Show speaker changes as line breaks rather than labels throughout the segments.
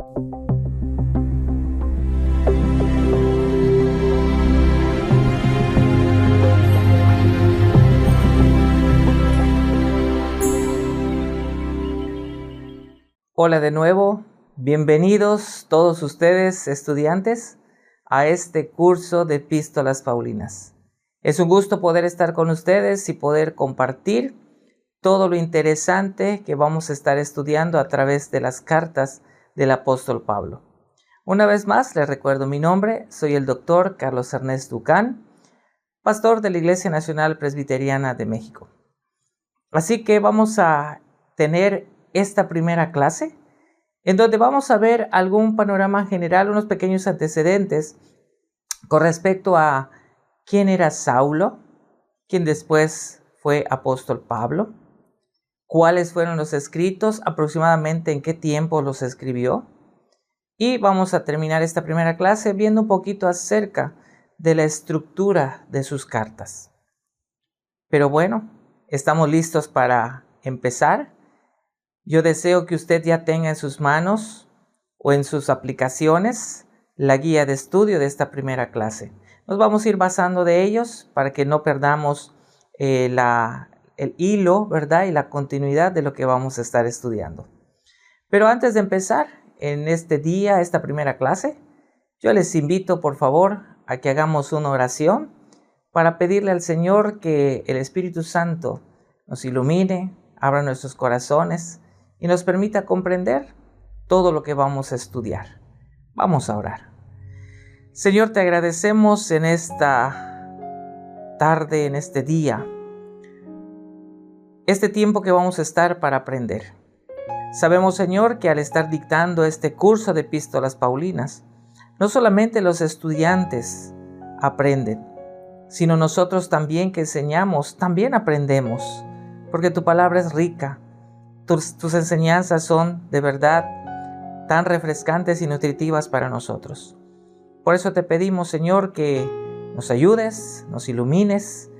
Hola de nuevo, bienvenidos todos ustedes estudiantes a este curso de Epístolas Paulinas. Es un gusto poder estar con ustedes y poder compartir todo lo interesante que vamos a estar estudiando a través de las cartas del apóstol Pablo. Una vez más les recuerdo mi nombre, soy el doctor Carlos Ernest Ducán, pastor de la Iglesia Nacional Presbiteriana de México. Así que vamos a tener esta primera clase, en donde vamos a ver algún panorama general, unos pequeños antecedentes con respecto a quién era Saulo, quien después fue apóstol Pablo, cuáles fueron los escritos, aproximadamente en qué tiempo los escribió, y vamos a terminar esta primera clase viendo un poquito acerca de la estructura de sus cartas. Pero bueno, estamos listos para empezar. Yo deseo que usted ya tenga en sus manos o en sus aplicaciones la guía de estudio de esta primera clase. Nos vamos a ir basando de ellos para que no perdamos el hilo, ¿verdad? Y la continuidad de lo que vamos a estar estudiando. Pero antes de empezar en este día, esta primera clase, yo les invito por favor a que hagamos una oración para pedirle al Señor que el Espíritu Santo nos ilumine, abra nuestros corazones y nos permita comprender todo lo que vamos a estudiar. Vamos a orar. Señor, te agradecemos en esta tarde, en este día, este tiempo que vamos a estar para aprender. Sabemos, Señor, que al estar dictando este curso de Epístolas Paulinas, no solamente los estudiantes aprenden, sino nosotros también que enseñamos, también aprendemos, porque tu palabra es rica. Tus enseñanzas son de verdad tan refrescantes y nutritivas para nosotros. Por eso te pedimos, Señor, que nos ayudes, nos ilumines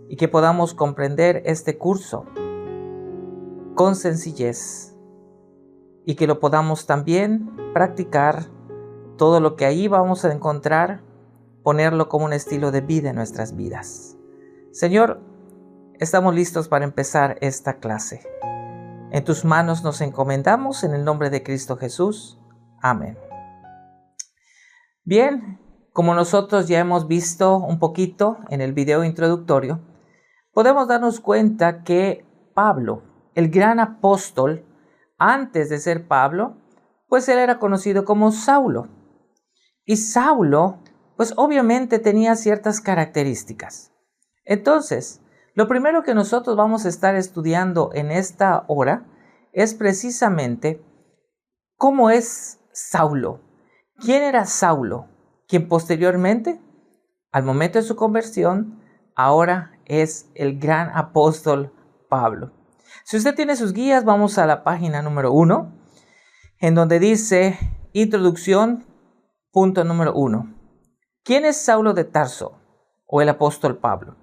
y que podamos comprender este curso con sencillez y que lo podamos también practicar, todo lo que ahí vamos a encontrar, ponerlo como un estilo de vida en nuestras vidas. Señor, estamos listos para empezar esta clase. En tus manos nos encomendamos en el nombre de Cristo Jesús. Amén. Bien, como nosotros ya hemos visto un poquito en el video introductorio, podemos darnos cuenta que Pablo, el gran apóstol, antes de ser Pablo, pues él era conocido como Saulo. Y Saulo, pues obviamente tenía ciertas características. Entonces, lo primero que nosotros vamos a estar estudiando en esta hora es precisamente cómo es Saulo. ¿Quién era Saulo? Quien posteriormente, al momento de su conversión, ahora es el gran apóstol Pablo. Si usted tiene sus guías, vamos a la página número 1, en donde dice Introducción, punto número 1. ¿Quién es Saulo de Tarso o el apóstol Pablo?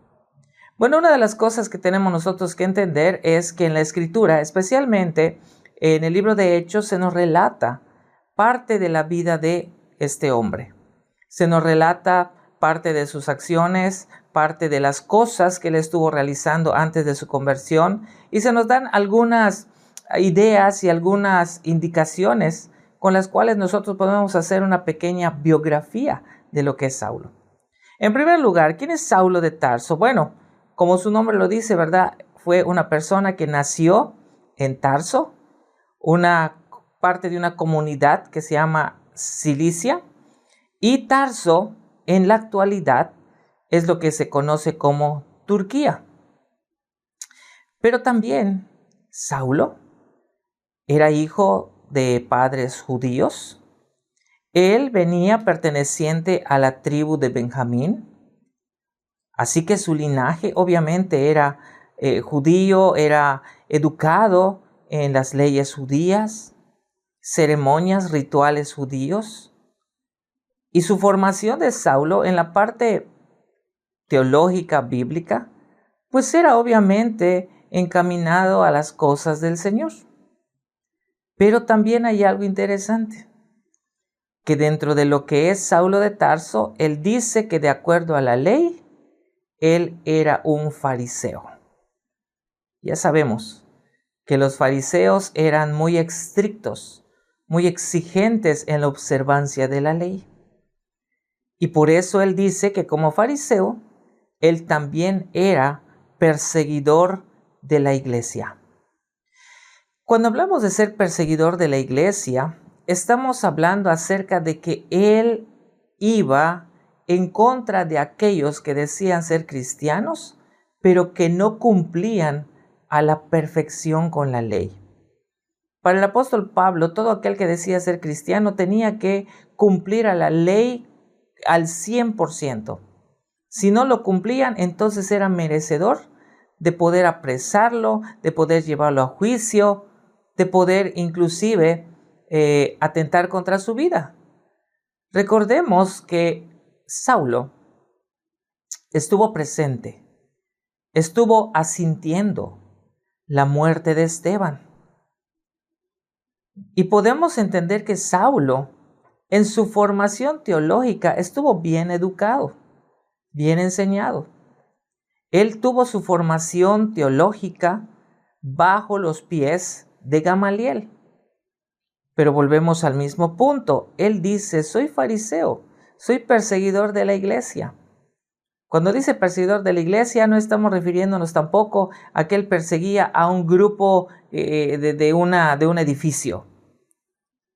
Bueno, una de las cosas que tenemos nosotros que entender es que en la Escritura, especialmente en el libro de Hechos, se nos relata parte de la vida de este hombre. Se nos relata parte de sus acciones, parte de las cosas que él estuvo realizando antes de su conversión, y se nos dan algunas ideas y algunas indicaciones con las cuales nosotros podemos hacer una pequeña biografía de lo que es Saulo. En primer lugar, ¿quién es Saulo de Tarso? Bueno, como su nombre lo dice, ¿verdad? Fue una persona que nació en Tarso, una parte de una comunidad que se llama Cilicia, y Tarso en la actualidad es lo que se conoce como Turquía. Pero también Saulo era hijo de padres judíos. Él venía perteneciente a la tribu de Benjamín. Así que su linaje obviamente era judío, era educado en las leyes judías, ceremonias, rituales judíos. Y su formación de Saulo en la parte teológica bíblica, pues era obviamente encaminado a las cosas del Señor. Pero también hay algo interesante. que dentro de lo que es Saulo de Tarso, él dice que de acuerdo a la ley, él era un fariseo. Ya sabemos que los fariseos eran muy estrictos, muy exigentes en la observancia de la ley. Y por eso él dice que como fariseo, él también era perseguidor de la iglesia. Cuando hablamos de ser perseguidor de la iglesia, estamos hablando acerca de que él iba en contra de aquellos que decían ser cristianos, pero que no cumplían a la perfección con la ley. Para el apóstol Pablo, todo aquel que decía ser cristiano tenía que cumplir a la ley al 100%. Si no lo cumplían, entonces era merecedor de poder apresarlo, de poder llevarlo a juicio, de poder inclusive atentar contra su vida. Recordemos que Saulo estuvo presente, estuvo asintiendo la muerte de Esteban. Y podemos entender que Saulo, en su formación teológica, estuvo bien educado, bien enseñado. Él tuvo su formación teológica bajo los pies de Gamaliel. Pero volvemos al mismo punto. Él dice, soy fariseo, soy perseguidor de la iglesia. Cuando dice perseguidor de la iglesia, no estamos refiriéndonos tampoco a que él perseguía a un grupo de un edificio,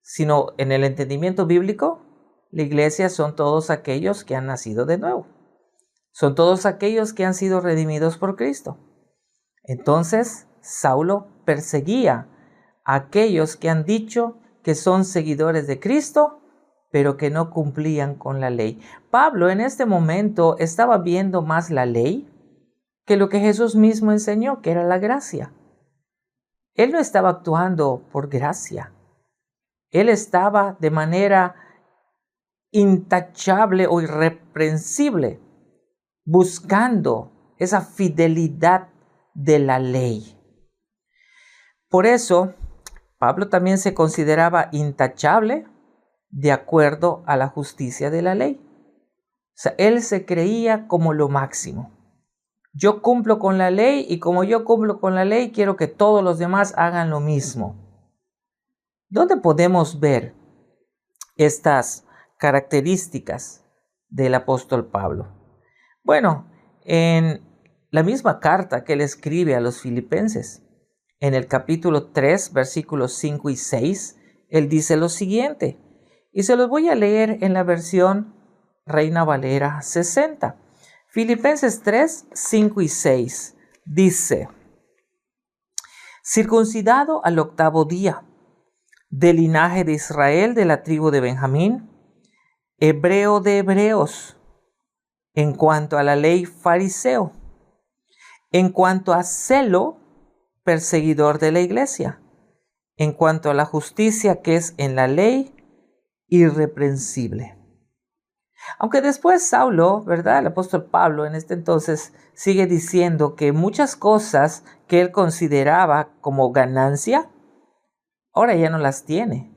sino en el entendimiento bíblico, la iglesia son todos aquellos que han nacido de nuevo. Son todos aquellos que han sido redimidos por Cristo. Entonces, Saulo perseguía a aquellos que han dicho que son seguidores de Cristo, pero que no cumplían con la ley. Pablo en este momento estaba viendo más la ley que lo que Jesús mismo enseñó, que era la gracia. Él no estaba actuando por gracia. Él estaba de manera intachable o irreprensible, buscando esa fidelidad de la ley. Por eso, Pablo también se consideraba intachable de acuerdo a la justicia de la ley. O sea, él se creía como lo máximo. Yo cumplo con la ley y como yo cumplo con la ley, quiero que todos los demás hagan lo mismo. ¿Dónde podemos ver estas características del apóstol Pablo? Bueno, en la misma carta que él escribe a los filipenses, en el capítulo 3, versículos 5 y 6, él dice lo siguiente, y se los voy a leer en la versión Reina Valera 60. Filipenses 3, 5 y 6 dice, circuncidado al 8º día, del linaje de Israel, de la tribu de Benjamín, hebreo de hebreos, en cuanto a la ley fariseo, en cuanto a celo, perseguidor de la iglesia, en cuanto a la justicia que es en la ley, irreprensible. Aunque después Saulo, ¿verdad? El apóstol Pablo en este entonces sigue diciendo que muchas cosas que él consideraba como ganancia, ahora ya no las tiene.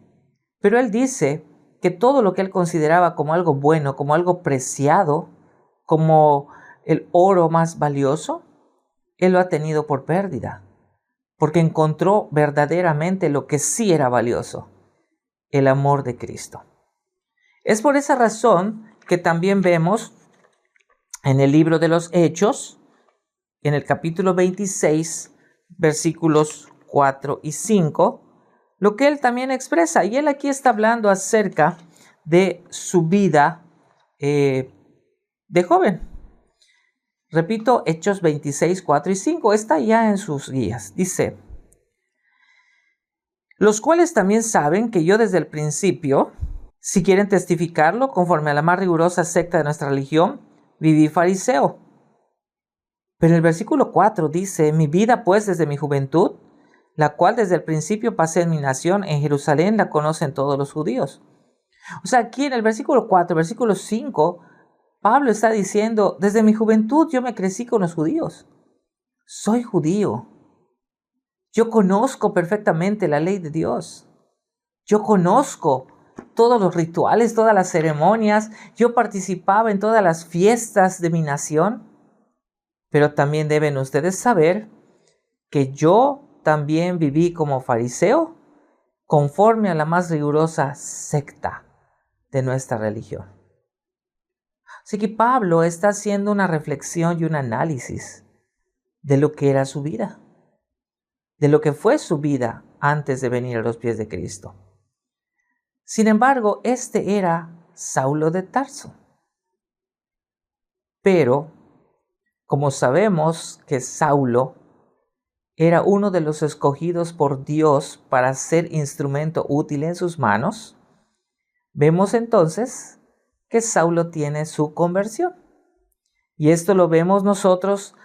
Pero él dice que todo lo que él consideraba como algo bueno, como algo preciado, como el oro más valioso, él lo ha tenido por pérdida, porque encontró verdaderamente lo que sí era valioso, el amor de Cristo. Es por esa razón que también vemos en el libro de los Hechos, en el capítulo 26, versículos 4 y 5, lo que él también expresa. Y él aquí está hablando acerca de su vida de joven. Repito, Hechos 26, 4 y 5, está ya en sus guías. Dice, los cuales también saben que yo desde el principio, si quieren testificarlo, conforme a la más rigurosa secta de nuestra religión, viví fariseo. Pero el versículo 4 dice, mi vida pues desde mi juventud, la cual desde el principio pasé en mi nación, en Jerusalén, la conocen todos los judíos. O sea, aquí en el versículo 4, versículo 5, Pablo está diciendo, desde mi juventud yo me crecí con los judíos. Soy judío. Yo conozco perfectamente la ley de Dios. Yo conozco todos los rituales, todas las ceremonias, yo participaba en todas las fiestas de mi nación. Pero también deben ustedes saber que yo también viví como fariseo conforme a la más rigurosa secta de nuestra religión. Así que Pablo está haciendo una reflexión y un análisis de lo que era su vida, de lo que fue su vida antes de venir a los pies de Cristo. Sin embargo, este era Saulo de Tarso. Pero, como sabemos que Saulo era uno de los escogidos por Dios para ser instrumento útil en sus manos, vemos entonces que Saulo tiene su conversión. Y esto lo vemos nosotros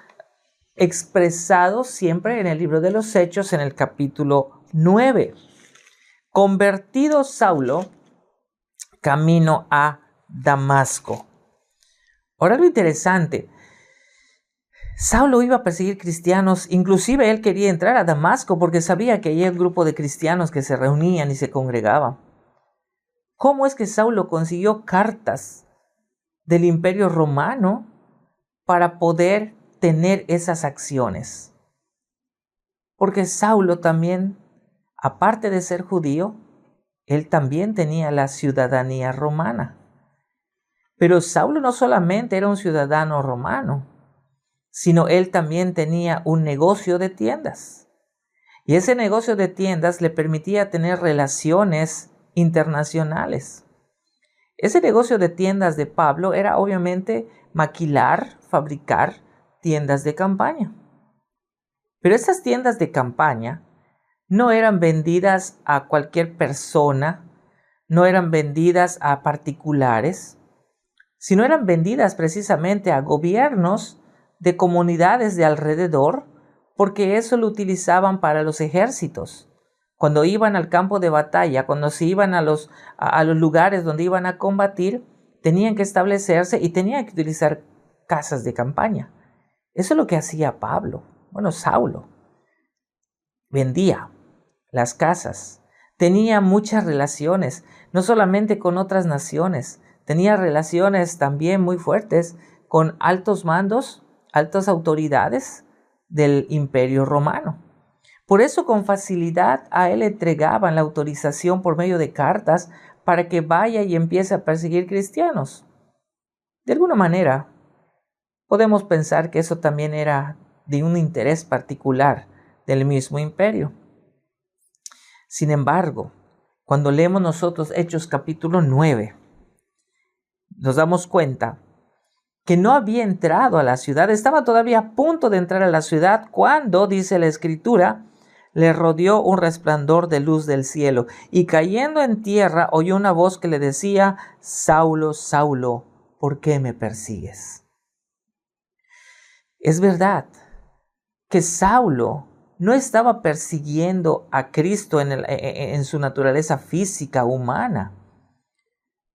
expresado siempre en el libro de los Hechos, en el capítulo 9. Convertido Saulo, camino a Damasco. Ahora lo interesante, Saulo iba a perseguir cristianos, inclusive él quería entrar a Damasco porque sabía que había un grupo de cristianos que se reunían y se congregaban. ¿Cómo es que Saulo consiguió cartas del Imperio Romano para poder tener esas acciones? Porque Saulo también, aparte de ser judío, él también tenía la ciudadanía romana. Pero Saulo no solamente era un ciudadano romano, sino él también tenía un negocio de tiendas. Y ese negocio de tiendas le permitía tener relaciones internacionales. Ese negocio de tiendas de Pablo era obviamente maquilar, fabricar tiendas de campaña. Pero esas tiendas de campaña no eran vendidas a cualquier persona, no eran vendidas a particulares, sino eran vendidas precisamente a gobiernos de comunidades de alrededor, porque eso lo utilizaban para los ejércitos. Cuando iban al campo de batalla, cuando se iban a los lugares donde iban a combatir, tenían que establecerse y tenían que utilizar casas de campaña. Eso es lo que hacía Saulo. Vendía las casas, tenía muchas relaciones, no solamente con otras naciones, tenía relaciones también muy fuertes con altos mandos, altas autoridades del Imperio Romano. Por eso con facilidad a él le entregaban la autorización por medio de cartas para que vaya y empiece a perseguir cristianos. De alguna manera, podemos pensar que eso también era de un interés particular del mismo imperio. Sin embargo, cuando leemos nosotros Hechos capítulo 9, nos damos cuenta que no había entrado a la ciudad, estaba todavía a punto de entrar a la ciudad cuando, dice la Escritura, le rodeó un resplandor de luz del cielo, y cayendo en tierra oyó una voz que le decía: Saulo, Saulo, ¿por qué me persigues? Es verdad que Saulo no estaba persiguiendo a Cristo en su naturaleza física humana,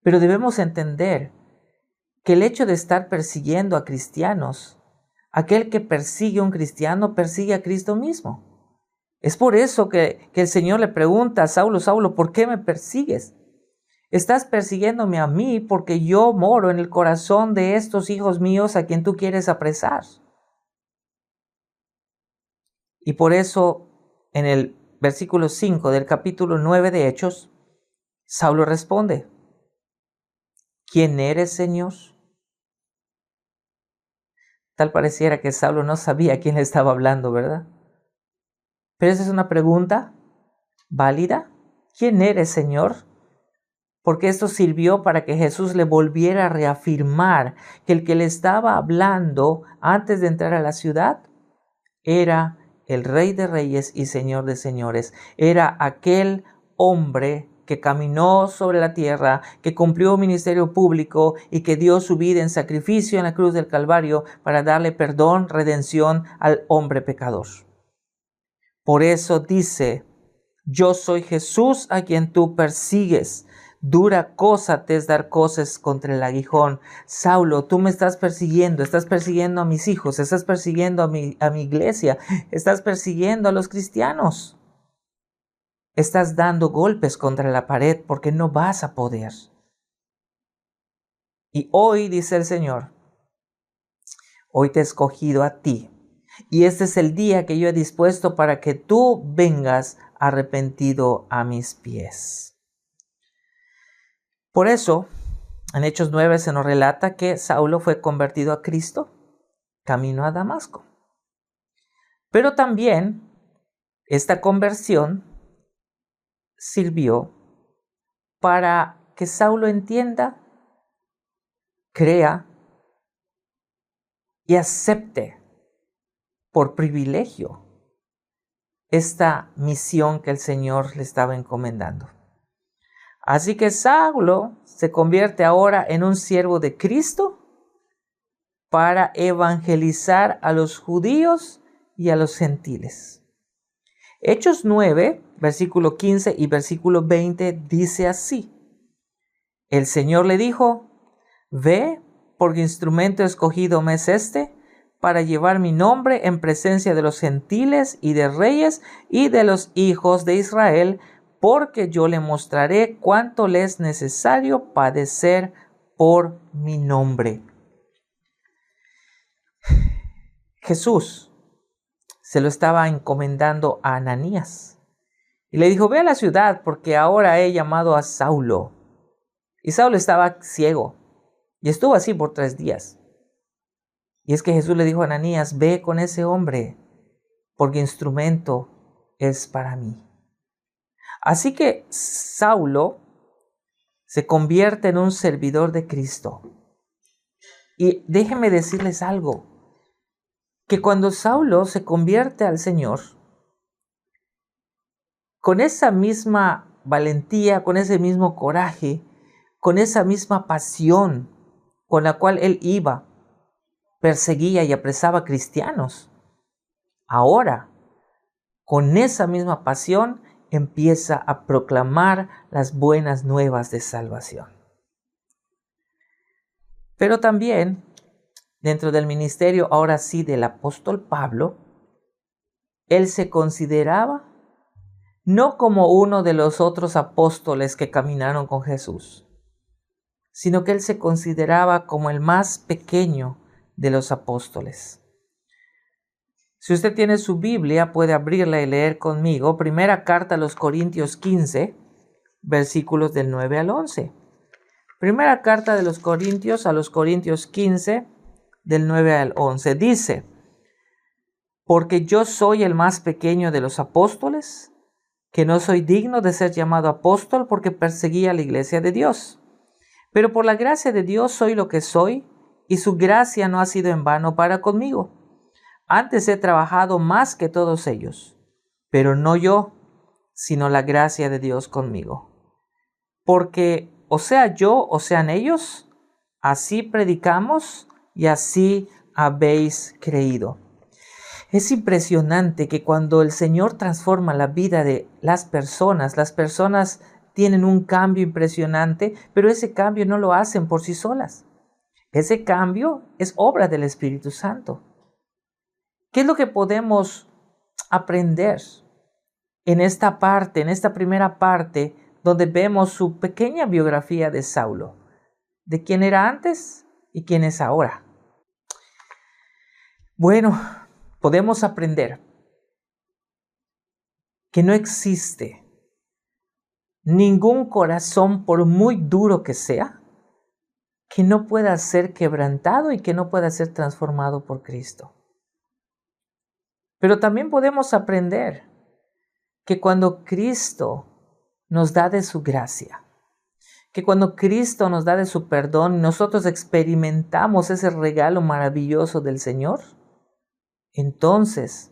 pero debemos entender que el hecho de estar persiguiendo a cristianos, aquel que persigue a un cristiano persigue a Cristo mismo. Es por eso que el Señor le pregunta a Saulo, Saulo, ¿por qué me persigues? Estás persiguiéndome a mí porque yo moro en el corazón de estos hijos míos a quien tú quieres apresar. Y por eso en el versículo 5 del capítulo 9 de Hechos, Saulo responde: ¿Quién eres, Señor? Tal pareciera que Saulo no sabía a quién le estaba hablando, ¿verdad? Pero esa es una pregunta válida. ¿Quién eres, Señor? Porque esto sirvió para que Jesús le volviera a reafirmar que el que le estaba hablando antes de entrar a la ciudad era el Rey de Reyes y Señor de Señores. Era aquel hombre que caminó sobre la tierra, que cumplió un ministerio público y que dio su vida en sacrificio en la cruz del Calvario para darle perdón, redención al hombre pecador. Por eso dice: yo soy Jesús a quien tú persigues. Dura cosa te es dar coces contra el aguijón. Saulo, tú me estás persiguiendo a mis hijos, estás persiguiendo a mi iglesia, estás persiguiendo a los cristianos. Estás dando golpes contra la pared porque no vas a poder. Y hoy, dice el Señor, hoy te he escogido a ti. Y este es el día que yo he dispuesto para que tú vengas arrepentido a mis pies. Por eso, en Hechos 9 se nos relata que Saulo fue convertido a Cristo camino a Damasco. Pero también esta conversión sirvió para que Saulo entienda, crea y acepte por privilegio esta misión que el Señor le estaba encomendando. Así que Saulo se convierte ahora en un siervo de Cristo para evangelizar a los judíos y a los gentiles. Hechos 9, versículo 15 y versículo 20 dice así: el Señor le dijo: ve, porque instrumento escogido me es este, para llevar mi nombre en presencia de los gentiles y de reyes y de los hijos de Israel, porque yo le mostraré cuánto le es necesario padecer por mi nombre. Jesús se lo estaba encomendando a Ananías y le dijo: ve a la ciudad, porque ahora he llamado a Saulo. Y Saulo estaba ciego y estuvo así por 3 días. Y es que Jesús le dijo a Ananías: ve con ese hombre, porque instrumento es para mí. Así que Saulo se convierte en un servidor de Cristo. Y déjenme decirles algo, que cuando Saulo se convierte al Señor, con esa misma valentía, con ese mismo coraje, con esa misma pasión con la cual él iba, perseguía y apresaba cristianos, ahora, con esa misma pasión, empieza a proclamar las buenas nuevas de salvación. Pero también, dentro del ministerio, ahora sí, del apóstol Pablo, él se consideraba no como uno de los otros apóstoles que caminaron con Jesús, sino que él se consideraba como el más pequeño de los apóstoles. Si usted tiene su Biblia, puede abrirla y leer conmigo. Primera carta a los Corintios 15, versículos del 9 al 11. Primera carta de los Corintios a los Corintios 15, del 9 al 11. Dice: porque yo soy el más pequeño de los apóstoles, que no soy digno de ser llamado apóstol porque perseguí a la iglesia de Dios. Pero por la gracia de Dios soy lo que soy, y su gracia no ha sido en vano para conmigo. Antes he trabajado más que todos ellos, pero no yo, sino la gracia de Dios conmigo. Porque o sea yo o sean ellos, así predicamos y así habéis creído. Es impresionante que cuando el Señor transforma la vida de las personas tienen un cambio impresionante, pero ese cambio no lo hacen por sí solas. Ese cambio es obra del Espíritu Santo. ¿Qué es lo que podemos aprender en esta parte, en esta primera parte, donde vemos su pequeña biografía de Saulo, de quién era antes y quién es ahora? Bueno, podemos aprender que no existe ningún corazón, por muy duro que sea, que no pueda ser quebrantado y que no pueda ser transformado por Cristo. Pero también podemos aprender que cuando Cristo nos da de su gracia, que cuando Cristo nos da de su perdón y nosotros experimentamos ese regalo maravilloso del Señor, entonces,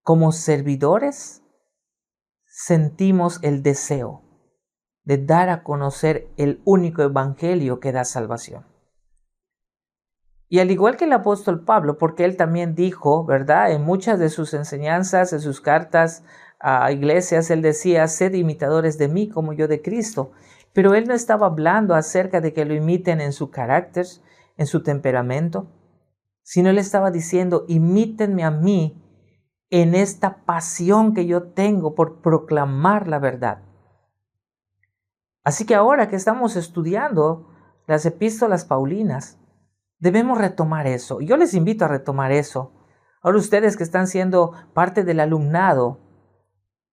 como servidores, sentimos el deseo de dar a conocer el único evangelio que da salvación. Y al igual que el apóstol Pablo, porque él también dijo, ¿verdad? En muchas de sus enseñanzas, en sus cartas a iglesias, él decía: sed imitadores de mí como yo de Cristo. Pero él no estaba hablando acerca de que lo imiten en su carácter, en su temperamento, sino él estaba diciendo: imítenme a mí en esta pasión que yo tengo por proclamar la verdad. Así que ahora que estamos estudiando las epístolas paulinas, debemos retomar eso. Yo les invito a retomar eso. Ahora ustedes que están siendo parte del alumnado,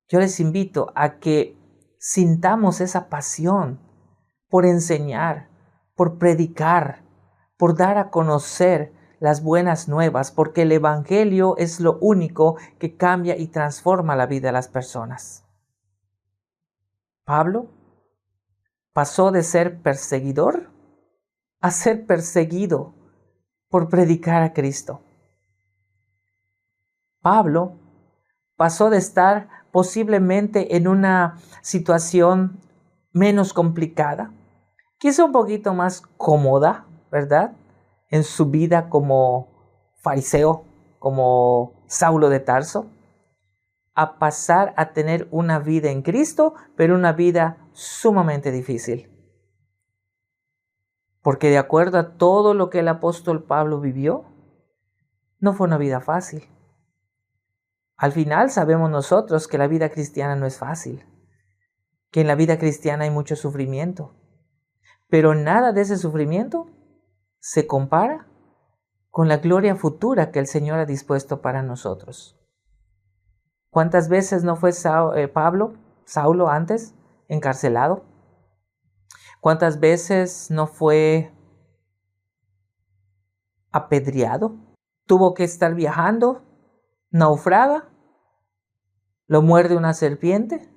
yo les invito a que sintamos esa pasión por enseñar, por predicar, por dar a conocer las buenas nuevas, porque el Evangelio es lo único que cambia y transforma la vida de las personas. Pablo pasó de ser perseguidor a ser perseguido por predicar a Cristo. Pablo pasó de estar posiblemente en una situación menos complicada, quizá un poquito más cómoda, ¿verdad? En su vida como fariseo, como Saulo de Tarso, a pasar a tener una vida en Cristo, pero una vida sumamente difícil. Porque de acuerdo a todo lo que el apóstol Pablo vivió, no fue una vida fácil. Al final sabemos nosotros que la vida cristiana no es fácil, que en la vida cristiana hay mucho sufrimiento, pero nada de ese sufrimiento se compara con la gloria futura que el Señor ha dispuesto para nosotros. ¿Cuántas veces no fue Saulo antes encarcelado? ¿Cuántas veces no fue apedreado? Tuvo que estar viajando, naufraga, lo muerde una serpiente.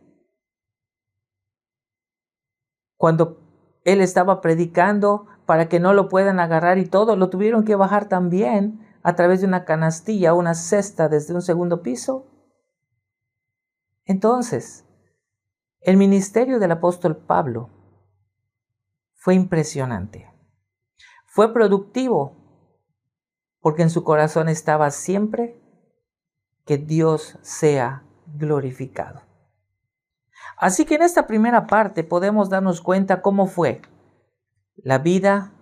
Cuando él estaba predicando para que no lo puedan agarrar y todo, lo tuvieron que bajar también a través de una canastilla, una cesta desde un segundo piso. Entonces, el ministerio del apóstol Pablo fue impresionante. Fue productivo porque en su corazón estaba siempre que Dios sea glorificado. Así que en esta primera parte podemos darnos cuenta cómo fue la vida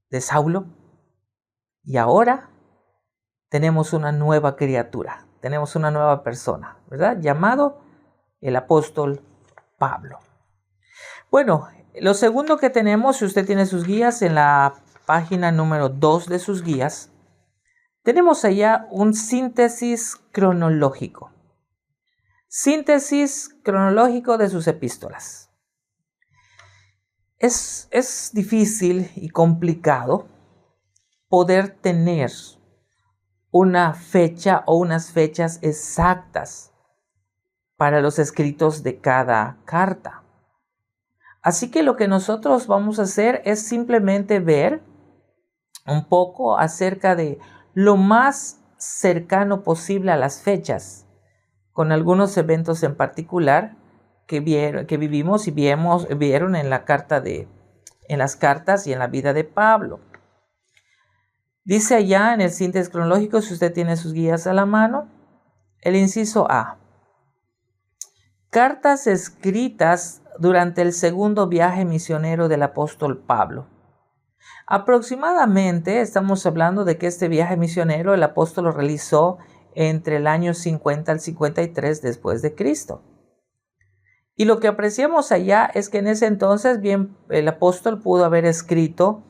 de Saulo y ahora tenemos una nueva criatura, tenemos una nueva persona, ¿verdad? Llamado el apóstol Pablo. Bueno, lo segundo que tenemos, si usted tiene sus guías, en la página número 2 de sus guías, tenemos allá un síntesis cronológico. Síntesis cronológico de sus epístolas. Es difícil y complicado poder tener una fecha o unas fechas exactas para los escritos de cada carta. Así que lo que nosotros vamos a hacer es simplemente ver un poco acerca de lo más cercano posible a las fechas, con algunos eventos en particular que vivimos y vieron en las cartas y en la vida de Pablo. Dice allá en el síntesis cronológico, si usted tiene sus guías a la mano, el inciso A. Cartas escritas durante el segundo viaje misionero del apóstol Pablo. Aproximadamente estamos hablando de que este viaje misionero el apóstol lo realizó entre el año 50 al 53 después de Cristo. Y lo que apreciamos allá es que en ese entonces bien el apóstol pudo haber escrito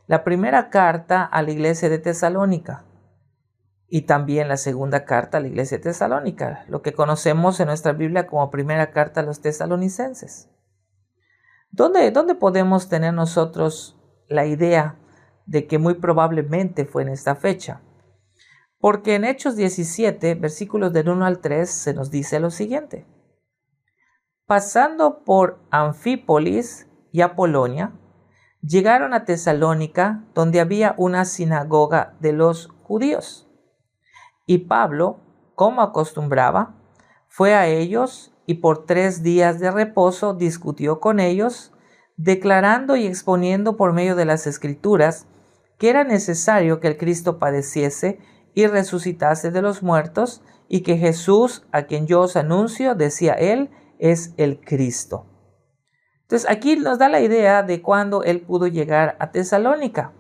la primera carta a la iglesia de Tesalónica y también la segunda carta a la iglesia de Tesalónica, lo que conocemos en nuestra Biblia como primera carta a los tesalonicenses. ¿Dónde podemos tener nosotros la idea de que muy probablemente fue en esta fecha? Porque en Hechos 17, versículos del 1 al 3, se nos dice lo siguiente. Pasando por Anfípolis y Apolonia, llegaron a Tesalónica, donde había una sinagoga de los judíos. Y Pablo, como acostumbraba, fue a ellos y por 3 días de reposo discutió con ellos, declarando y exponiendo por medio de las Escrituras que era necesario que el Cristo padeciese y resucitase de los muertos, y que Jesús, a quien yo os anuncio, decía él, es el Cristo. Entonces aquí nos da la idea de cuándo él pudo llegar a Tesalónica.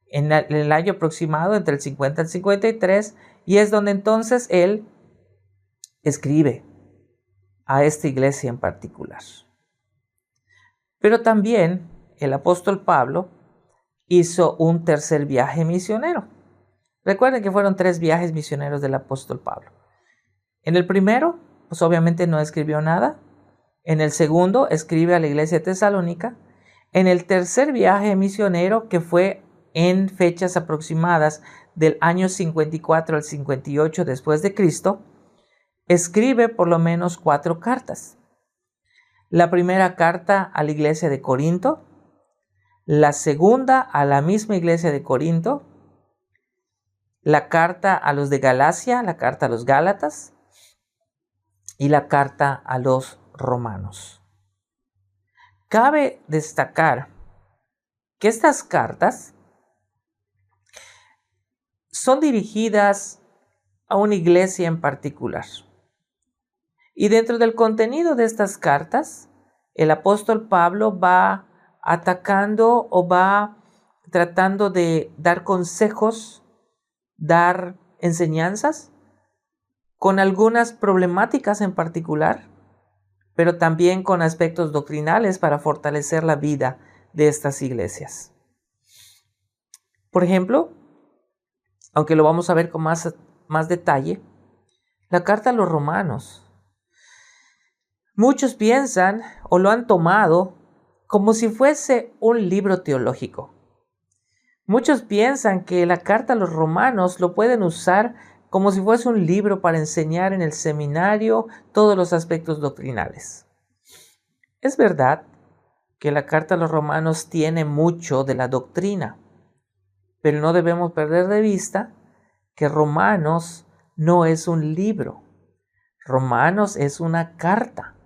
En el año aproximado entre el 50 y el 53, Y es donde entonces él escribe a esta iglesia en particular. Pero también el apóstol Pablo hizo un tercer viaje misionero. Recuerden que fueron 3 viajes misioneros del apóstol Pablo. En el primero, pues obviamente no escribió nada. En el segundo, escribe a la iglesia de Tesalónica. En el tercer viaje misionero, que fue en fechas aproximadas del año 54 al 58 después de Cristo, escribe por lo menos 4 cartas. La primera carta a la iglesia de Corinto, la segunda a la misma iglesia de Corinto, la carta a los de Galacia, la carta a los Gálatas y la carta a los romanos. Cabe destacar que estas cartas son dirigidas a una iglesia en particular. Y dentro del contenido de estas cartas, el apóstol Pablo va atacando o va tratando de dar consejos, dar enseñanzas con algunas problemáticas en particular, pero también con aspectos doctrinales para fortalecer la vida de estas iglesias. Por ejemplo, aunque lo vamos a ver con más detalle, la carta a los romanos. Muchos piensan o lo han tomado como si fuese un libro teológico. Muchos piensan que la carta a los romanos lo pueden usar como si fuese un libro para enseñar en el seminario todos los aspectos doctrinales. Es verdad que la carta a los romanos tiene mucho de la doctrina, pero no debemos perder de vista que Romanos no es un libro. Romanos es una carta.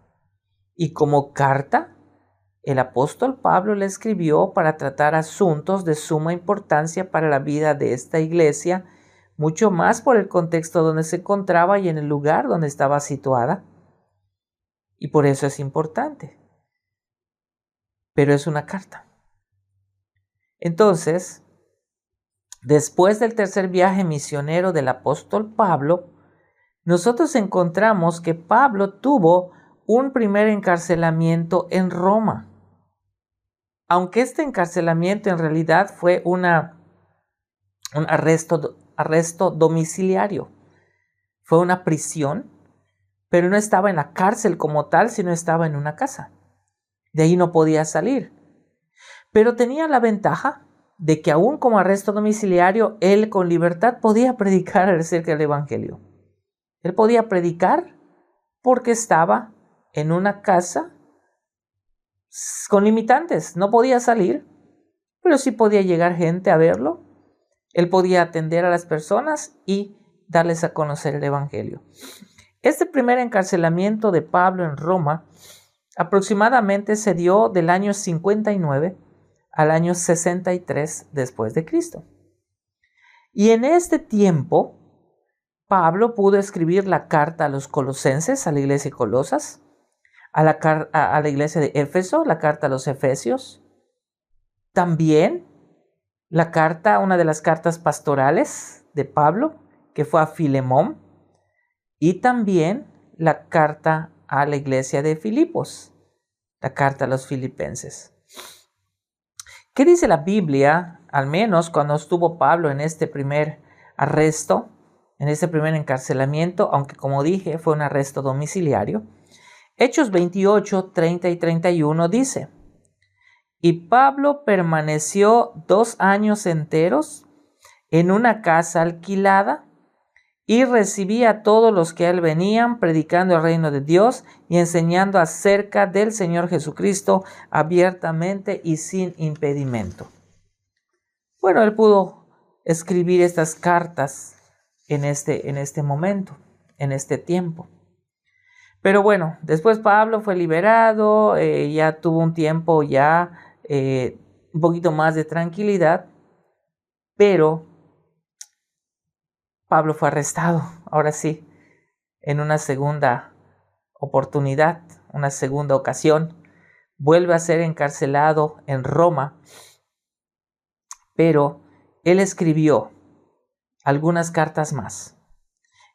Y como carta, el apóstol Pablo le escribió para tratar asuntos de suma importancia para la vida de esta iglesia, mucho más por el contexto donde se encontraba y en el lugar donde estaba situada. Y por eso es importante. Pero es una carta. Entonces, después del tercer viaje misionero del apóstol Pablo, nosotros encontramos que Pablo tuvo un primer encarcelamiento en Roma. Aunque este encarcelamiento en realidad fue un arresto domiciliario. Fue una prisión, pero no estaba en la cárcel como tal, sino estaba en una casa. De ahí no podía salir. Pero tenía la ventaja de que aún como arresto domiciliario, él con libertad podía predicar acerca del Evangelio. Él podía predicar porque estaba en una casa con limitantes. No podía salir, pero sí podía llegar gente a verlo. Él podía atender a las personas y darles a conocer el Evangelio. Este primer encarcelamiento de Pablo en Roma aproximadamente se dio del año 59 al año 63 después de Cristo. Y en este tiempo, Pablo pudo escribir la carta a los colosenses, a la iglesia de Colosas, a la iglesia de Éfeso, la carta a los Efesios. También una de las cartas pastorales de Pablo, que fue a Filemón. Y también la carta a la iglesia de Filipos, la carta a los filipenses. ¿Qué dice la Biblia, al menos cuando estuvo Pablo en este primer arresto, en este primer encarcelamiento, aunque como dije fue un arresto domiciliario? Hechos 28, 30 y 31 dice: y Pablo permaneció 2 años enteros en una casa alquilada y recibía a todos los que a él venían, predicando el reino de Dios y enseñando acerca del Señor Jesucristo abiertamente y sin impedimento. Bueno, él pudo escribir estas cartas en este momento, en este tiempo. Pero bueno, después Pablo fue liberado, ya tuvo un tiempo un poquito más de tranquilidad, pero Pablo fue arrestado, ahora sí, en una segunda oportunidad, una segunda ocasión. Vuelve a ser encarcelado en Roma, pero él escribió algunas cartas más.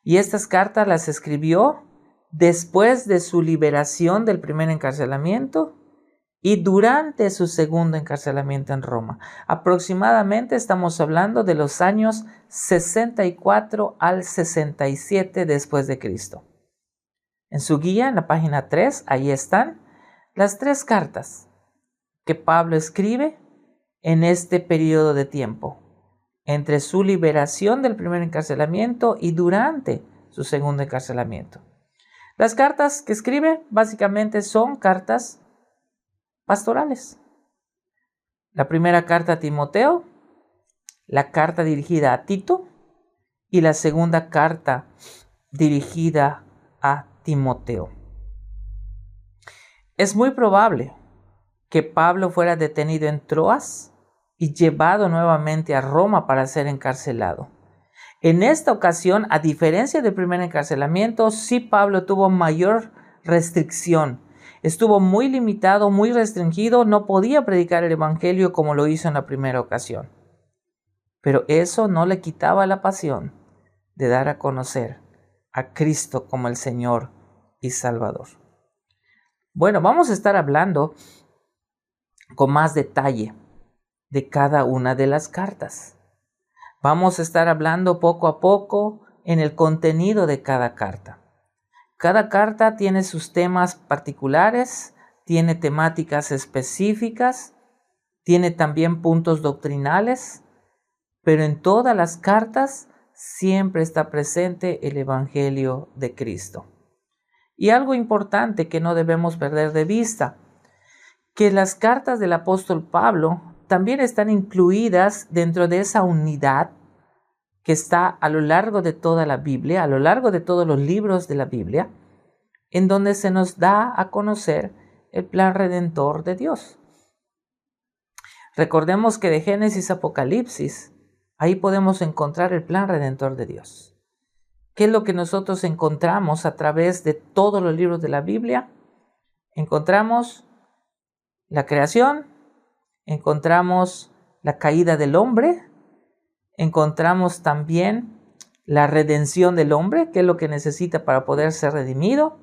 Y estas cartas las escribió después de su liberación del primer encarcelamiento y durante su segundo encarcelamiento en Roma. Aproximadamente estamos hablando de los años 64 al 67 después de Cristo. En su guía, en la página 3, ahí están las 3 cartas que Pablo escribe en este periodo de tiempo, entre su liberación del primer encarcelamiento y durante su segundo encarcelamiento. Las cartas que escribe básicamente son cartas pastorales. La primera carta a Timoteo, la carta dirigida a Tito y la segunda carta dirigida a Timoteo. Es muy probable que Pablo fuera detenido en Troas y llevado nuevamente a Roma para ser encarcelado. En esta ocasión, a diferencia del primer encarcelamiento, sí Pablo tuvo mayor restricción. Estuvo muy limitado, muy restringido, no podía predicar el evangelio como lo hizo en la primera ocasión. Pero eso no le quitaba la pasión de dar a conocer a Cristo como el Señor y Salvador. Bueno, vamos a estar hablando con más detalle de cada una de las cartas. Vamos a estar hablando poco a poco en el contenido de cada carta. Cada carta tiene sus temas particulares, tiene temáticas específicas, tiene también puntos doctrinales, pero en todas las cartas siempre está presente el Evangelio de Cristo. Y algo importante que no debemos perder de vista, que las cartas del apóstol Pablo también están incluidas dentro de esa unidad que está a lo largo de toda la Biblia, a lo largo de todos los libros de la Biblia, en donde se nos da a conocer el plan redentor de Dios. Recordemos que de Génesis a Apocalipsis, ahí podemos encontrar el plan redentor de Dios. ¿Qué es lo que nosotros encontramos a través de todos los libros de la Biblia? Encontramos la creación, encontramos la caída del hombre, encontramos también la redención del hombre, que es lo que necesita para poder ser redimido,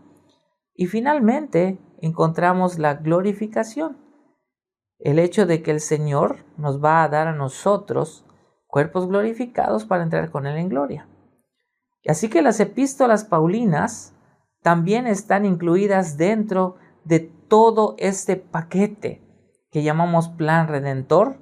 y finalmente encontramos la glorificación, el hecho de que el Señor nos va a dar a nosotros cuerpos glorificados para entrar con Él en gloria. Así que las epístolas paulinas también están incluidas dentro de todo este paquete que llamamos plan redentor,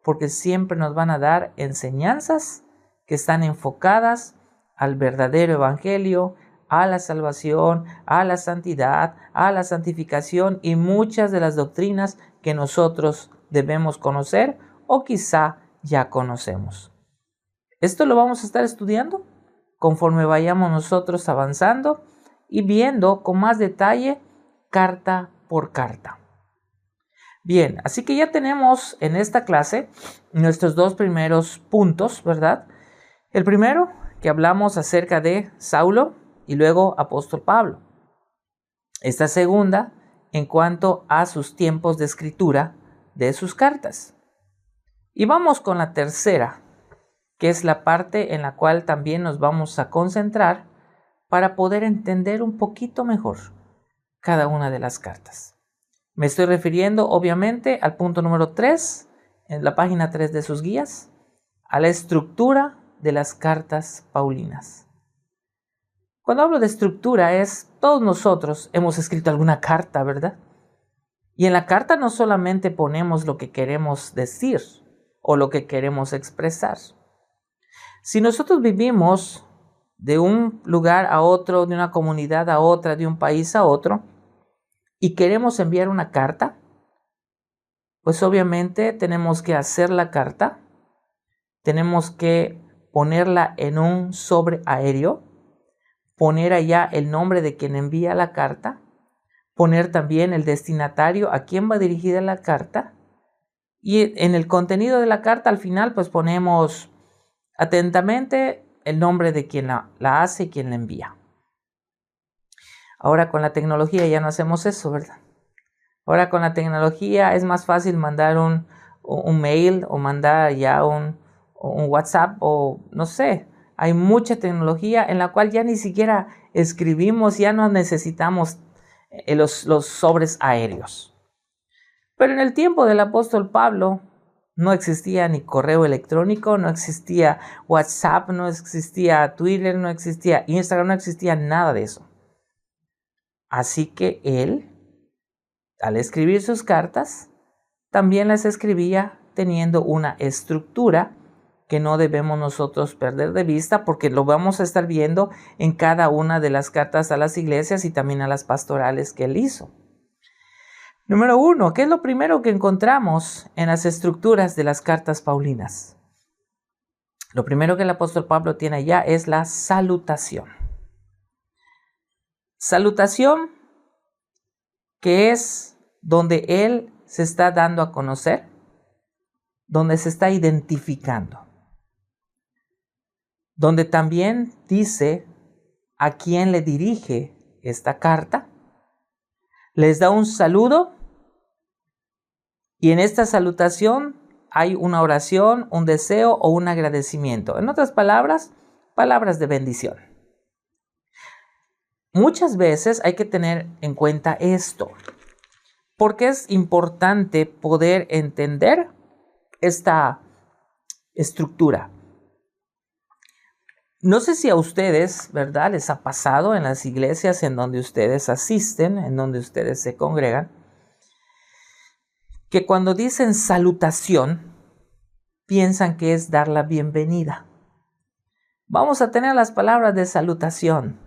porque siempre nos van a dar enseñanzas que están enfocadas al verdadero evangelio, a la salvación, a la santidad, a la santificación y muchas de las doctrinas que nosotros debemos conocer o quizá ya conocemos. Esto lo vamos a estar estudiando conforme vayamos nosotros avanzando y viendo con más detalle carta por carta. Bien, así que ya tenemos en esta clase nuestros 2 primeros puntos, ¿verdad? El primero, que hablamos acerca de Saulo y luego apóstol Pablo. Esta segunda, en cuanto a sus tiempos de escritura de sus cartas. Y vamos con la tercera, que es la parte en la cual también nos vamos a concentrar para poder entender un poquito mejor cada una de las cartas. Me estoy refiriendo obviamente al punto número 3, en la página 3 de sus guías, a la estructura de las cartas paulinas. Cuando hablo de estructura todos nosotros hemos escrito alguna carta, ¿verdad? Y en la carta no solamente ponemos lo que queremos decir o lo que queremos expresar. Si nosotros vivimos de un lugar a otro, de una comunidad a otra, de un país a otro, y queremos enviar una carta, pues obviamente tenemos que hacer la carta, tenemos que ponerla en un sobre aéreo, poner allá el nombre de quien envía la carta, poner también el destinatario a quien va dirigida la carta, y en el contenido de la carta al final pues ponemos atentamente el nombre de quien la hace y quien la envía. Ahora con la tecnología ya no hacemos eso, ¿verdad? Ahora con la tecnología es más fácil mandar un mail o mandar ya un WhatsApp o no sé, hay mucha tecnología en la cual ya ni siquiera escribimos, ya no necesitamos los sobres aéreos. Pero en el tiempo del apóstol Pablo no existía ni correo electrónico, no existía WhatsApp, no existía Twitter, no existía Instagram, no existía nada de eso. Así que él, al escribir sus cartas, también las escribía teniendo una estructura que no debemos nosotros perder de vista, porque lo vamos a estar viendo en cada una de las cartas a las iglesias y también a las pastorales que él hizo. Número 1, ¿qué es lo primero que encontramos en las estructuras de las cartas paulinas? Lo primero que el apóstol Pablo tiene allá es la salutación. Salutación, que es donde él se está dando a conocer, donde se está identificando, donde también dice a quién le dirige esta carta, les da un saludo y en esta salutación hay una oración, un deseo o un agradecimiento. En otras palabras, palabras de bendición. Muchas veces hay que tener en cuenta esto, porque es importante poder entender esta estructura. No sé si a ustedes, ¿verdad?, les ha pasado en las iglesias en donde ustedes asisten, en donde ustedes se congregan, que cuando dicen salutación, piensan que es dar la bienvenida. Vamos a tener las palabras de salutación.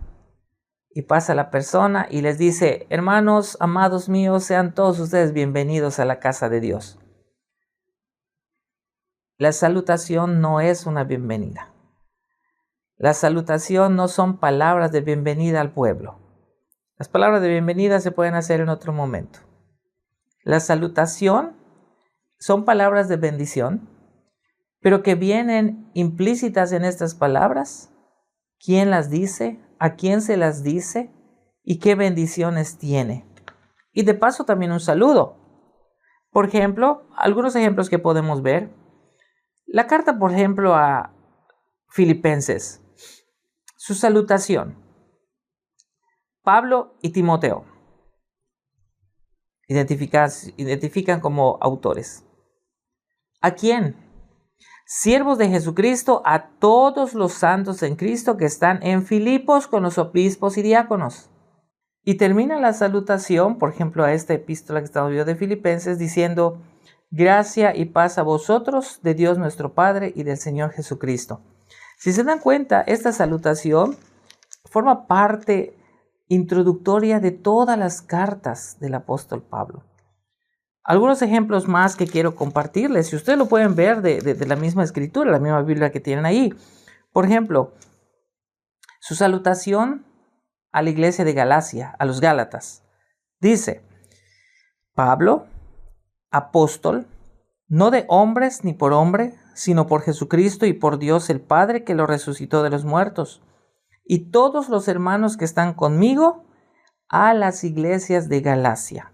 Y pasa la persona y les dice, hermanos, amados míos, sean todos ustedes bienvenidos a la casa de Dios. La salutación no es una bienvenida. La salutación no son palabras de bienvenida al pueblo. Las palabras de bienvenida se pueden hacer en otro momento. La salutación son palabras de bendición, pero que vienen implícitas en estas palabras. ¿Quién las dice? ¿A quién se las dice? ¿Y qué bendiciones tiene? Y de paso también un saludo. Por ejemplo, algunos ejemplos que podemos ver. La carta, por ejemplo, a Filipenses. Su salutación. Pablo y Timoteo. Identifican como autores. ¿A quién? Siervos de Jesucristo, a todos los santos en Cristo que están en Filipos con los obispos y diáconos. Y termina la salutación, por ejemplo, a esta epístola que estamos viendo de Filipenses, diciendo, gracia y paz a vosotros, de Dios nuestro Padre y del Señor Jesucristo. Si se dan cuenta, esta salutación forma parte introductoria de todas las cartas del apóstol Pablo. Algunos ejemplos más que quiero compartirles, si ustedes lo pueden ver de la misma escritura, la misma Biblia que tienen ahí. Por ejemplo, su salutación a la iglesia de Galacia, a los Gálatas. Dice, Pablo, apóstol, no de hombres ni por hombre, sino por Jesucristo y por Dios el Padre que lo resucitó de los muertos. Y todos los hermanos que están conmigo a las iglesias de Galacia.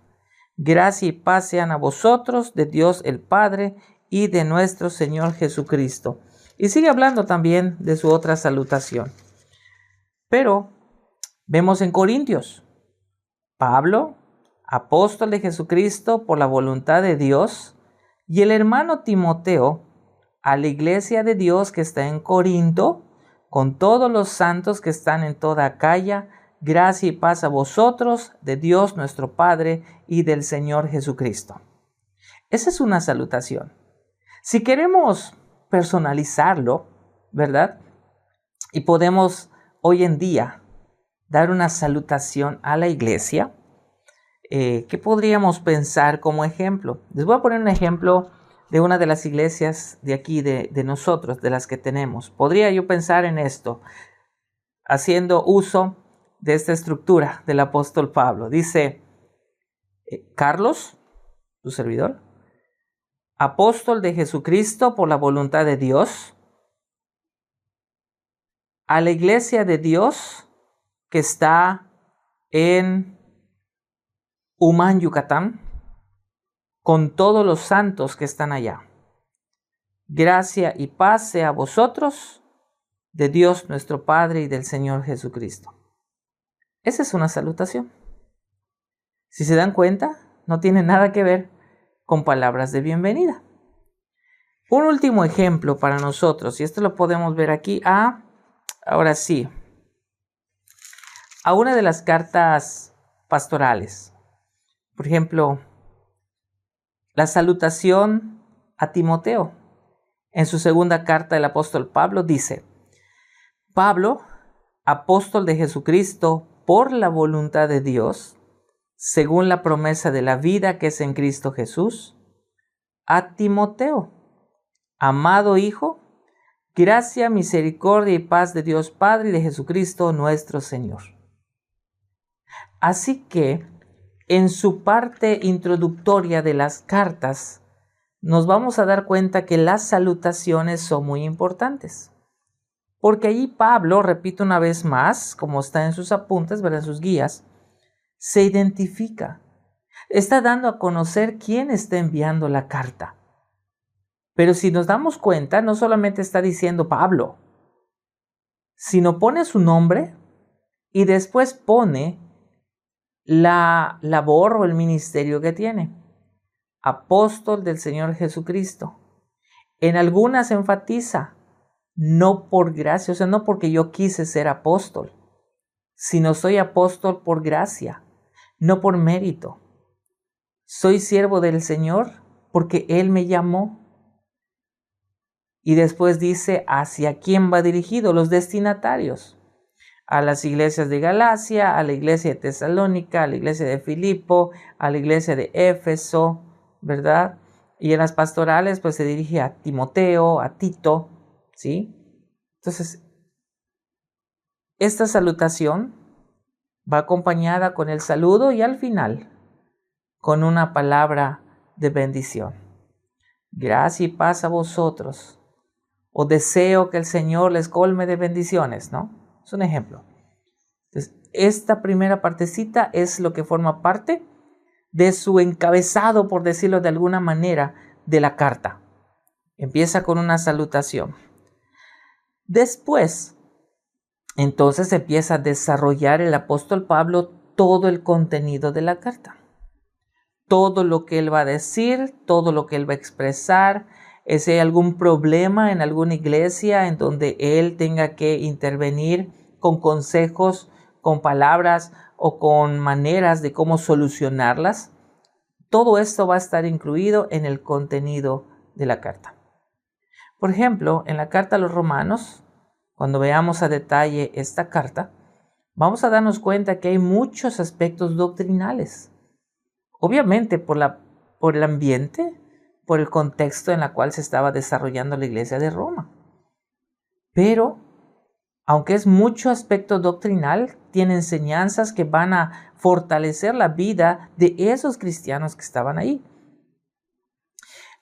Gracia y paz sean a vosotros, de Dios el Padre y de nuestro Señor Jesucristo. Y sigue hablando también de su otra salutación. Pero vemos en Corintios, Pablo, apóstol de Jesucristo por la voluntad de Dios, y el hermano Timoteo, a la iglesia de Dios que está en Corinto, con todos los santos que están en toda Acaya, gracia y paz a vosotros, de Dios nuestro Padre y del Señor Jesucristo. Esa es una salutación. Si queremos personalizarlo, ¿verdad? Y podemos hoy en día dar una salutación a la iglesia, ¿qué podríamos pensar como ejemplo? Les voy a poner un ejemplo de una de las iglesias de aquí, de nosotros, de las que tenemos. Podría yo pensar en esto, haciendo uso de esta estructura del apóstol Pablo. Dice, Carlos, tu servidor, apóstol de Jesucristo por la voluntad de Dios, a la iglesia de Dios que está en Humán, Yucatán, con todos los santos que están allá. Gracia y paz sea a vosotros, de Dios nuestro Padre y del Señor Jesucristo. Esa es una salutación. Si se dan cuenta, no tiene nada que ver con palabras de bienvenida. Un último ejemplo para nosotros, y esto lo podemos ver aquí, ahora sí, a una de las cartas pastorales. Por ejemplo, la salutación a Timoteo. En su segunda carta el apóstol Pablo dice: Pablo, apóstol de Jesucristo por la voluntad de Dios, según la promesa de la vida que es en Cristo Jesús, a Timoteo, amado hijo, gracia, misericordia y paz de Dios Padre y de Jesucristo nuestro Señor. Así que, en su parte introductoria de las cartas, nos vamos a dar cuenta que las salutaciones son muy importantes. Porque allí Pablo, repito una vez más, como está en sus apuntes, en sus guías, se identifica. Está dando a conocer quién está enviando la carta. Pero si nos damos cuenta, no solamente está diciendo Pablo, sino pone su nombre y después pone la labor o el ministerio que tiene. Apóstol del Señor Jesucristo. En algunas enfatiza, no por gracia, o sea, no porque yo quise ser apóstol, sino soy apóstol por gracia, no por mérito. Soy siervo del Señor porque Él me llamó. Y después dice hacia quién va dirigido, los destinatarios. A las iglesias de Galacia, a la iglesia de Tesalónica, a la iglesia de Filipo, a la iglesia de Éfeso, ¿verdad? Y en las pastorales pues se dirige a Timoteo, a Tito, ¿sí? Entonces, esta salutación va acompañada con el saludo y al final con una palabra de bendición. Gracia y paz a vosotros. O deseo que el Señor les colme de bendiciones, ¿no? Es un ejemplo. Entonces, esta primera partecita es lo que forma parte de su encabezado, por decirlo de alguna manera, de la carta. Empieza con una salutación. Después, entonces empieza a desarrollar el apóstol Pablo todo el contenido de la carta. Todo lo que él va a decir, todo lo que él va a expresar. Si hay algún problema en alguna iglesia en donde él tenga que intervenir con consejos, con palabras o con maneras de cómo solucionarlas, todo esto va a estar incluido en el contenido de la carta. Por ejemplo, en la carta a los Romanos, cuando veamos a detalle esta carta, vamos a darnos cuenta que hay muchos aspectos doctrinales. Obviamente por el ambiente, por el contexto en el cual se estaba desarrollando la iglesia de Roma. Pero, aunque es mucho aspecto doctrinal, tiene enseñanzas que van a fortalecer la vida de esos cristianos que estaban ahí.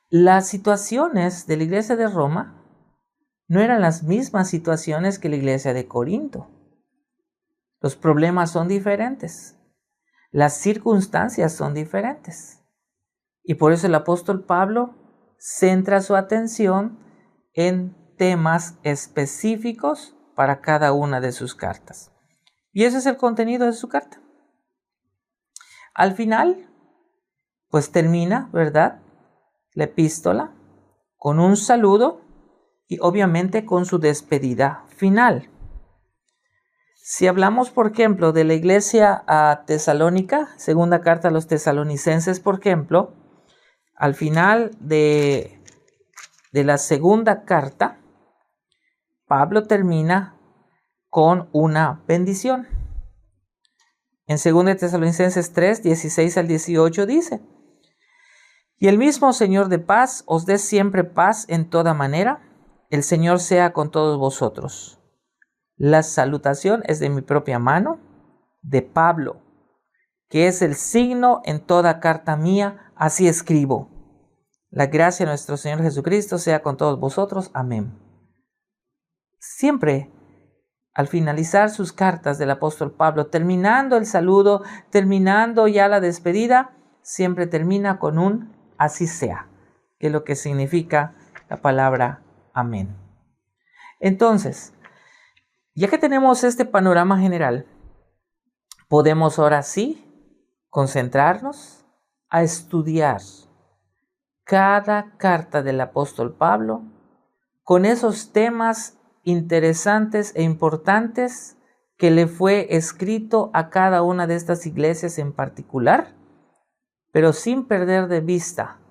Las situaciones de la iglesia de Roma no eran las mismas situaciones que la iglesia de Corinto. Los problemas son diferentes. Las circunstancias son diferentes. Y por eso el apóstol Pablo centra su atención en temas específicos para cada una de sus cartas. Y ese es el contenido de su carta. Al final, pues termina, ¿verdad?, la epístola con un saludo y obviamente con su despedida final. Si hablamos, por ejemplo, de la iglesia a Tesalónica, segunda carta a los tesalonicenses, por ejemplo, al final de la segunda carta, Pablo termina con una bendición. En 2 Tesalonicenses 3, 16 al 18 dice: Y el mismo Señor de paz os dé siempre paz en toda manera. El Señor sea con todos vosotros. La salutación es de mi propia mano, de Pablo, que es el signo en toda carta mía, así escribo. La gracia de nuestro Señor Jesucristo sea con todos vosotros. Amén. Siempre, al finalizar sus cartas del apóstol Pablo, terminando el saludo, terminando ya la despedida, siempre termina con un así sea, que es lo que significa la palabra amén. Entonces, Ya que tenemos este panorama general, podemos ahora sí concentrarnos a estudiar cada carta del apóstol Pablo con esos temas interesantes e importantes que le fue escrito a cada una de estas iglesias en particular, pero sin perder de vista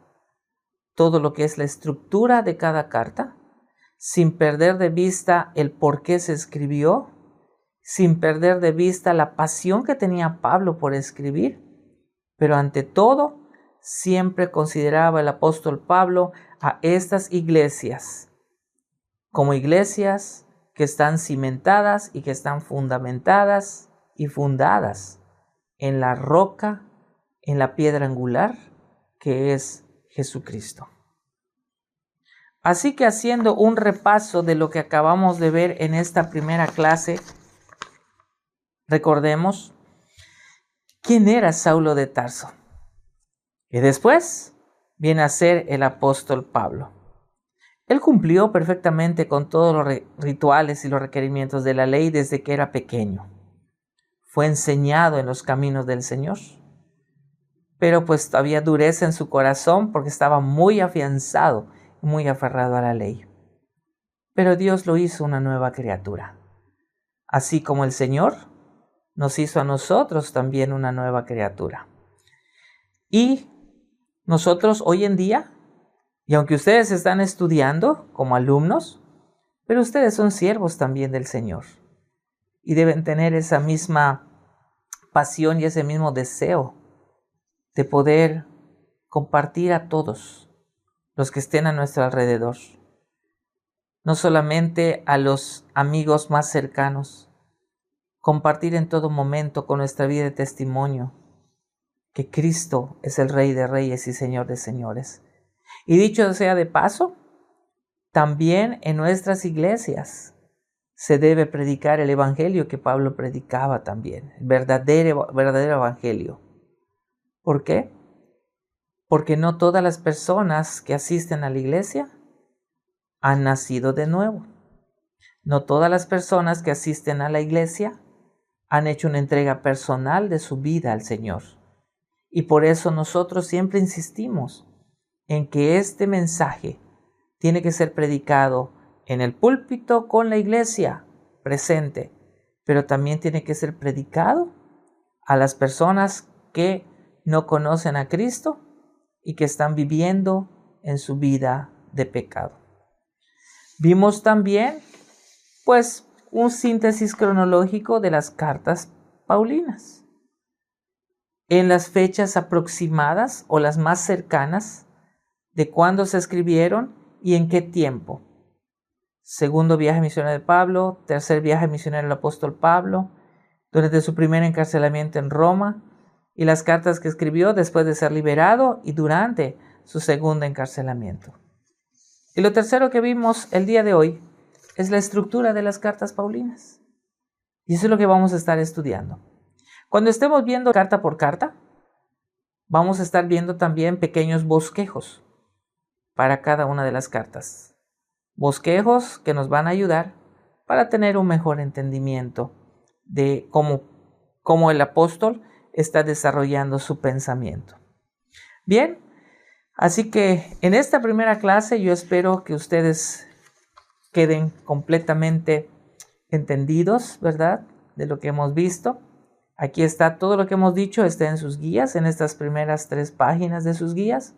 todo lo que es la estructura de cada carta, sin perder de vista el por qué se escribió, sin perder de vista la pasión que tenía Pablo por escribir, pero ante todo, siempre consideraba el apóstol Pablo a estas iglesias como iglesias que están cimentadas y que están fundamentadas y fundadas en la roca, en la piedra angular, que es Jesucristo. Así que haciendo un repaso de lo que acabamos de ver en esta primera clase, recordemos quién era Saulo de Tarso, que después viene a ser el apóstol Pablo. Él cumplió perfectamente con todos los rituales y los requerimientos de la ley desde que era pequeño. Fue enseñado en los caminos del Señor, pero pues había dureza en su corazón porque estaba muy afianzado y muy aferrado a la ley. Pero Dios lo hizo una nueva criatura. Así como el Señor nos hizo a nosotros también una nueva criatura. Y nosotros hoy en día, y aunque ustedes están estudiando como alumnos, pero ustedes son siervos también del Señor. Y deben tener esa misma pasión y ese mismo deseo de poder compartir a todos los que estén a nuestro alrededor. No solamente a los amigos más cercanos, compartir en todo momento con nuestra vida de testimonio que Cristo es el Rey de Reyes y Señor de Señores. Y dicho sea de paso, también en nuestras iglesias se debe predicar el evangelio que Pablo predicaba también, el verdadero evangelio. ¿Por qué? Porque no todas las personas que asisten a la iglesia han nacido de nuevo. No todas las personas que asisten a la iglesia han hecho una entrega personal de su vida al Señor. Y por eso nosotros siempre insistimos en que este mensaje tiene que ser predicado en el púlpito con la iglesia presente, pero también tiene que ser predicado a las personas que no conocen a Cristo y que están viviendo en su vida de pecado. Vimos también, pues, un síntesis cronológico de las cartas paulinas. En las fechas aproximadas o las más cercanas de cuándo se escribieron y en qué tiempo. Segundo viaje misionero de Pablo, tercer viaje misionero del apóstol Pablo, durante su primer encarcelamiento en Roma, y las cartas que escribió después de ser liberado y durante su segundo encarcelamiento. Y lo tercero que vimos el día de hoy es la estructura de las cartas paulinas. Y eso es lo que vamos a estar estudiando. Cuando estemos viendo carta por carta, vamos a estar viendo también pequeños bosquejos para cada una de las cartas. Bosquejos que nos van a ayudar para tener un mejor entendimiento de cómo el apóstol está desarrollando su pensamiento. Bien, así que en esta primera clase yo espero que ustedes queden completamente entendidos, ¿verdad?, de lo que hemos visto. Aquí está todo lo que hemos dicho, está en sus guías, en estas primeras 3 páginas de sus guías.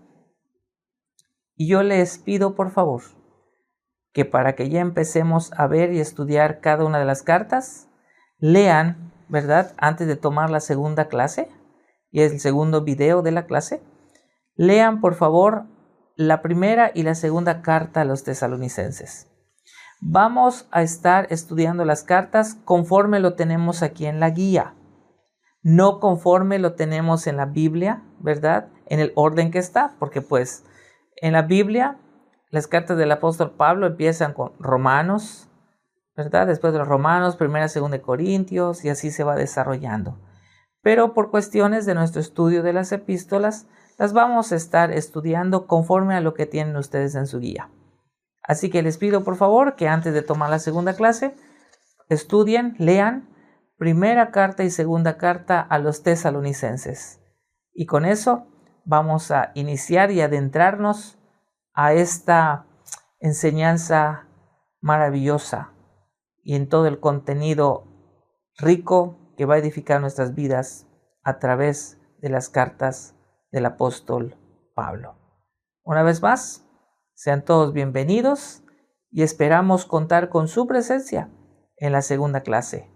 Y yo les pido, por favor, que para que ya empecemos a ver y estudiar cada una de las cartas, lean, ¿verdad?, antes de tomar la segunda clase, y es el segundo video de la clase, lean, por favor, la primera y la segunda carta a los tesalonicenses. Vamos a estar estudiando las cartas conforme lo tenemos aquí en la guía, no conforme lo tenemos en la Biblia, ¿verdad?, en el orden que está, porque pues en la Biblia las cartas del apóstol Pablo empiezan con Romanos, ¿verdad?, después de los Romanos, primera, segunda de Corintios, y así se va desarrollando. Pero por cuestiones de nuestro estudio de las epístolas, las vamos a estar estudiando conforme a lo que tienen ustedes en su guía. Así que les pido por favor que antes de tomar la segunda clase, estudien, lean primera carta y segunda carta a los tesalonicenses. Y con eso vamos a iniciar y adentrarnos a esta enseñanza maravillosa y en todo el contenido rico que va a edificar nuestras vidas a través de las cartas del apóstol Pablo. Una vez más, sean todos bienvenidos y esperamos contar con su presencia en la segunda clase.